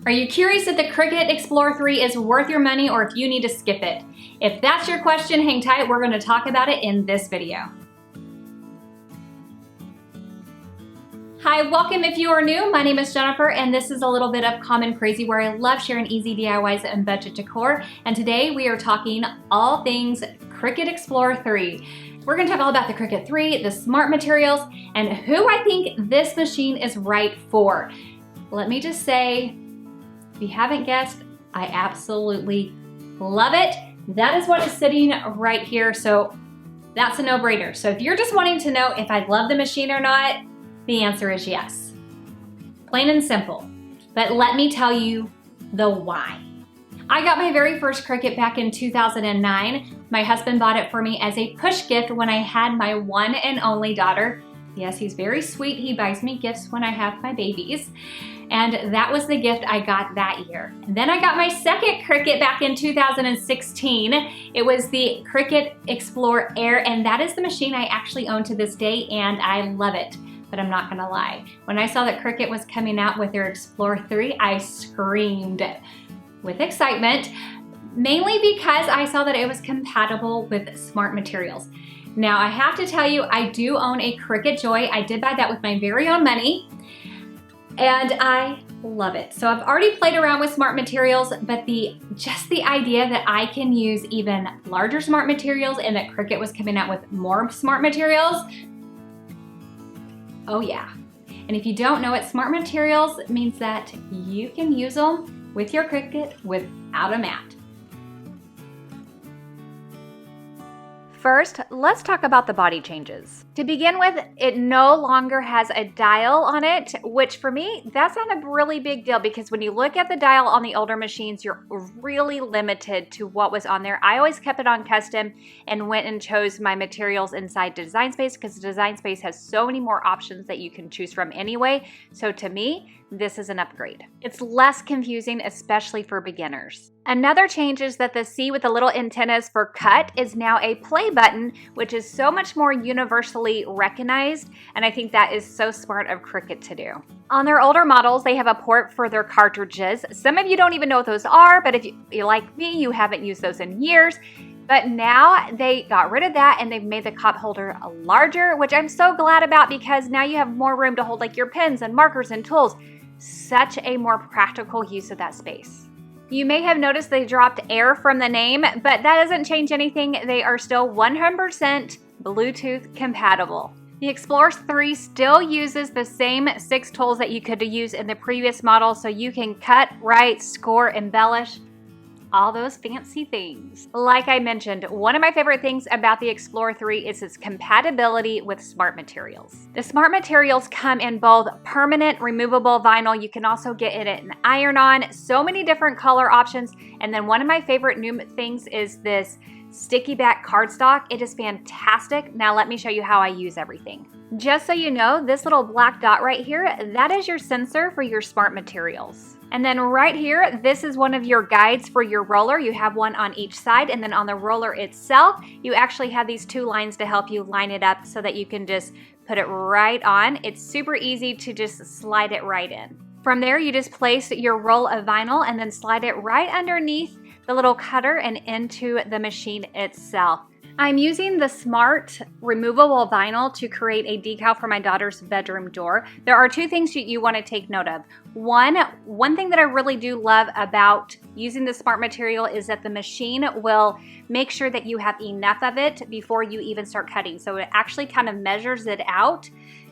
Are you curious if the Cricut Explore 3 is worth your money or if you need to skip it? If that's your question, hang tight, we're going to talk about it in this video. Hi, welcome if you are new. My name is Jennifer and this is a little bit of Common Crazy where I love sharing easy DIYs and budget decor. And today we are talking all things Cricut Explore 3. We're going to talk all about the Cricut 3, the smart materials, and who I think this machine is right for. Let me just say, if you haven't guessed, I absolutely love it. That is what is sitting right here, so that's a no-brainer. So if you're just wanting to know if I love the machine or not, the answer is yes. Plain and simple. But let me tell you the why. I got my very first Cricut back in 2009. My husband bought it for me as a push gift when I had my one and only daughter. Yes, he's very sweet. He buys me gifts when I have my babies. And that was the gift I got that year. And then I got my second Cricut back in 2016. It was the Cricut Explore Air, and that is the machine I actually own to this day, and I love it. But I'm not gonna lie. When I saw that Cricut was coming out with their Explore 3, I screamed with excitement, mainly because I saw that it was compatible with smart materials. Now, I have to tell you, I do own a Cricut Joy. I did buy that with my very own money, and I love it. So I've already played around with smart materials, but just the idea that I can use even larger smart materials and that Cricut was coming out with more smart materials, oh yeah. And if you don't know it, smart materials means that you can use them with your Cricut without a mat. First, let's talk about the body changes. To begin with, it no longer has a dial on it, which for me, that's not a really big deal because when you look at the dial on the older machines, you're really limited to what was on there. I always kept it on custom and went and chose my materials inside Design Space because Design Space has so many more options that you can choose from anyway. So to me, this is an upgrade. It's less confusing, especially for beginners. Another change is that the C with the little antennas for cut is now a play button, which is so much more universally recognized, and I think that is so smart of Cricut to do. On their older models, they have a port for their cartridges. Some of you don't even know what those are, but if you're like me, you haven't used those in years. But now they got rid of that and they've made the cup holder larger, which I'm so glad about because now you have more room to hold like your pens and markers and tools. Such a more practical use of that space. You may have noticed they dropped Air from the name, but that doesn't change anything. They are still 100% Bluetooth compatible. The Explore 3 still uses the same 6 tools that you could use in the previous model, so you can cut, write, score, embellish, all those fancy things. Like I mentioned, one of my favorite things about the Explore 3 is its compatibility with smart materials. The smart materials come in both permanent removable vinyl. You can also get it in iron-on, so many different color options. And then one of my favorite new things is this sticky back cardstock. It is fantastic. Now let me show you how I use everything. Just so you know, this little black dot right here, that is your sensor for your smart materials. And then right here, this is one of your guides for your roller. You have one on each side, and then on the roller itself, you actually have these 2 lines to help you line it up so that you can just put it right on. It's super easy to just slide it right in. From there, you just place your roll of vinyl and then slide it right underneath the little cutter and into the machine itself. I'm using the smart removable vinyl to create a decal for my daughter's bedroom door. There are 2 things you want to take note of. One thing that I really do love about using the smart material is that the machine will make sure that you have enough of it before you even start cutting. So it actually kind of measures it out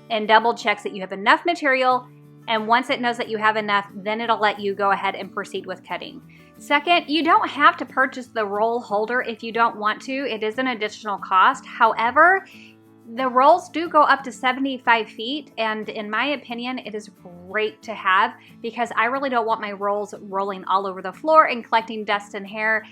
and double checks that you have enough material. And once it knows that you have enough, then it'll let you go ahead and proceed with cutting. Second, you don't have to purchase the roll holder if you don't want to. It is an additional cost. However, the rolls do go up to 75 feet, and in my opinion, it is great to have because I really don't want my rolls rolling all over the floor and collecting dust and hair.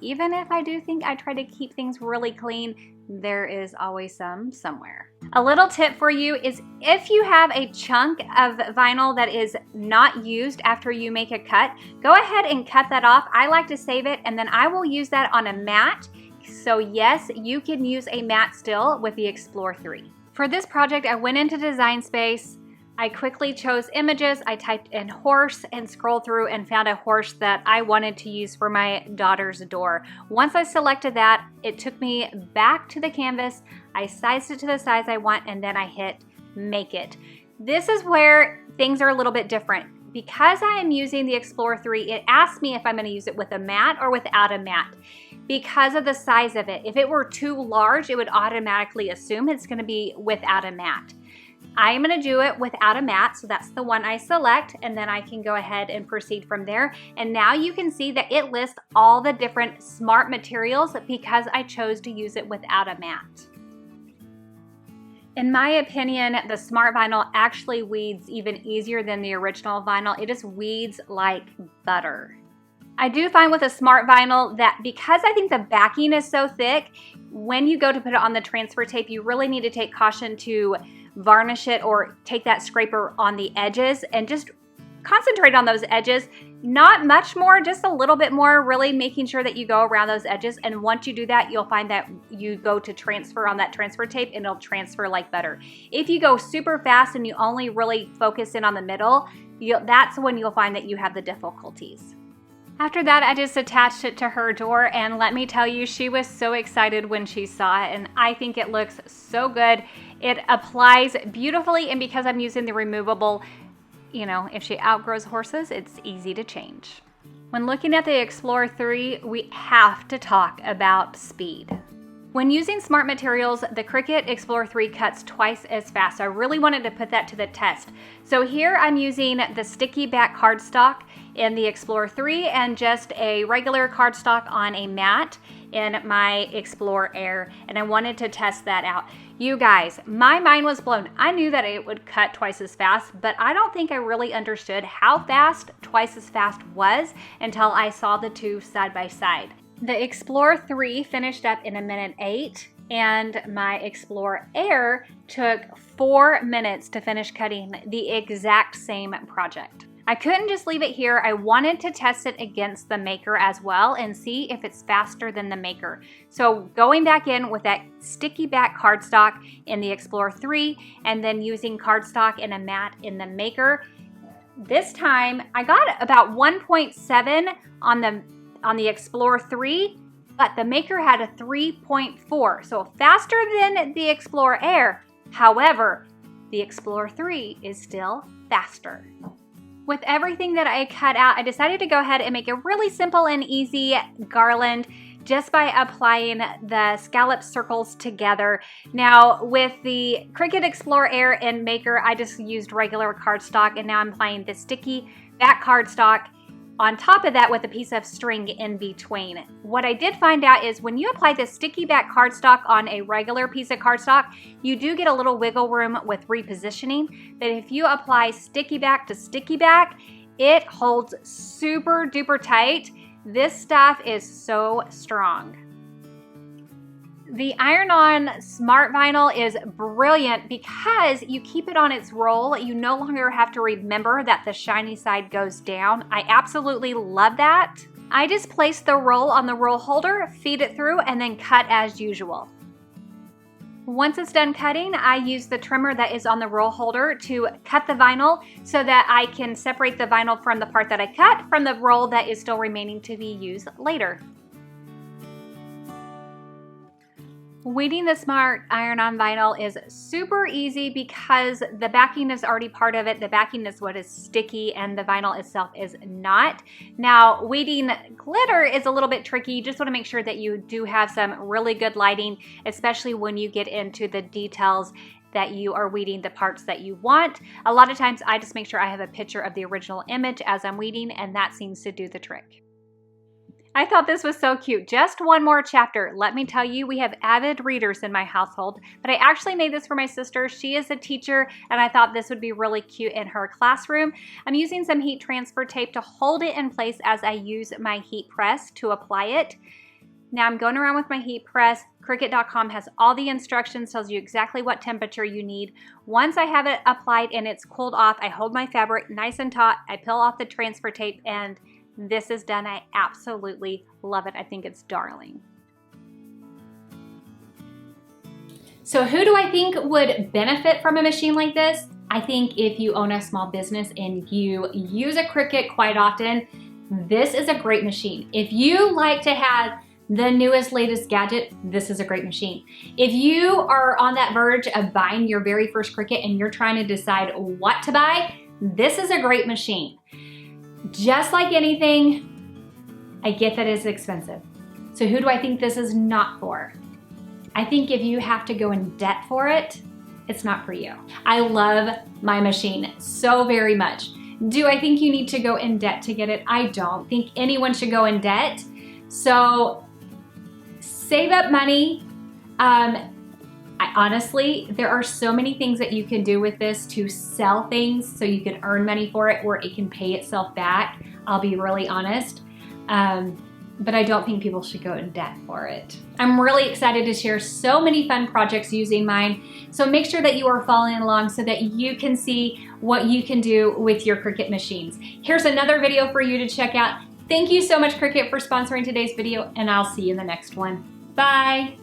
Even if I do think I try to keep things really clean, there is always some somewhere. A little tip for you is if you have a chunk of vinyl that is not used after you make a cut, go ahead and cut that off. I like to save it and then I will use that on a mat. So yes, you can use a mat still with the Explore 3. For this project, I went into Design Space. I quickly chose images. I typed in horse and scrolled through and found a horse that I wanted to use for my daughter's door. Once I selected that, it took me back to the canvas. I sized it to the size I want, and then I hit make it. This is where things are a little bit different. Because I am using the Explorer 3, it asks me if I'm going to use it with a mat or without a mat because of the size of it. If it were too large, it would automatically assume it's going to be without a mat. I am going to do it without a mat, so that's the one I select, and then I can go ahead and proceed from there. And now you can see that it lists all the different smart materials because I chose to use it without a mat. In my opinion, the smart vinyl actually weeds even easier than the original vinyl. It just weeds like butter. I do find with a smart vinyl that because I think the backing is so thick, when you go to put it on the transfer tape, you really need to take caution to varnish it or take that scraper on the edges and just concentrate on those edges. Not much more, just a little bit more, really making sure that you go around those edges. And once you do that, you'll find that you go to transfer on that transfer tape and it'll transfer like butter. If you go super fast and you only really focus in on the middle, that's when you'll find that you have the difficulties. After that, I just attached it to her door, and let me tell you, she was so excited when she saw it, and I think it looks so good. It applies beautifully, and because I'm using the removable, you know, if she outgrows horses, it's easy to change. When looking at the Explorer 3, we have to talk about speed. When using smart materials, the Cricut Explorer 3 cuts twice as fast. I really wanted to put that to the test. So here I'm using the sticky back cardstock in the Explorer 3 and just a regular cardstock on a mat in my Explorer Air, and I wanted to test that out. You guys, my mind was blown. I knew that it would cut twice as fast, but I don't think I really understood how fast twice as fast was until I saw the two side by side. The Explorer 3 finished up in 1:08, and my Explorer Air took 4 minutes to finish cutting the exact same project. I couldn't just leave it here. I wanted to test it against the Maker as well and see if it's faster than the Maker. So going back in with that sticky back cardstock in the Explorer 3 and then using cardstock and a mat in the Maker, this time I got about 1.7 on the Explorer 3, but the Maker had a 3.4, so faster than the Explorer Air. However, the Explorer 3 is still faster. With everything that I cut out, I decided to go ahead and make a really simple and easy garland just by applying the scallop circles together. Now with the Cricut Explorer Air and Maker, I just used regular cardstock, and now I'm applying the sticky back cardstock on top of that with a piece of string in between. What I did find out is when you apply the sticky back cardstock on a regular piece of cardstock, you do get a little wiggle room with repositioning, but if you apply sticky back to sticky back, it holds super duper tight. This stuff is so strong. The iron-on smart vinyl is brilliant because you keep it on its roll. You no longer have to remember that the shiny side goes down. I absolutely love that. I just place the roll on the roll holder, feed it through, and then cut as usual. Once it's done cutting, I use the trimmer that is on the roll holder to cut the vinyl so that I can separate the vinyl from the part that I cut from the roll that is still remaining to be used later. Weeding the smart iron-on vinyl is super easy because the backing is already part of it. The backing is what is sticky and the vinyl itself is not. Now, weeding glitter is a little bit tricky. You just want to make sure that you do have some really good lighting, especially when you get into the details that you are weeding the parts that you want. A lot of times I just make sure I have a picture of the original image as I'm weeding, and that seems to do the trick. I thought this was so cute. Just one more chapter. Let me tell you, we have avid readers in my household, but I actually made this for my sister. She is a teacher, and I thought this would be really cute in her classroom. I'm using some heat transfer tape to hold it in place as I use my heat press to apply it. Now I'm going around with my heat press. Cricut.com has all the instructions, tells you exactly what temperature you need. Once I have it applied and it's cooled off, I hold my fabric nice and taut. I peel off the transfer tape, and this is done. I absolutely love it. I think it's darling. So who do I think would benefit from a machine like this? I think if you own a small business and you use a Cricut quite often, this is a great machine. If you like to have the newest, latest gadget, this is a great machine. If you are on that verge of buying your very first Cricut and you're trying to decide what to buy, this is a great machine. Just like anything, I get that it's expensive. So who do I think this is not for? I think if you have to go in debt for it, it's not for you. I love my machine so very much. Do I think you need to go in debt to get it? I don't think anyone should go in debt. So save up money. Honestly, there are so many things that you can do with this to sell things so you can earn money for it or it can pay itself back. I'll be really honest. But I don't think people should go in debt for it. I'm really excited to share so many fun projects using mine. So make sure that you are following along so that you can see what you can do with your Cricut machines. Here's another video for you to check out. Thank you so much, Cricut, for sponsoring today's video, and I'll see you in the next one. Bye.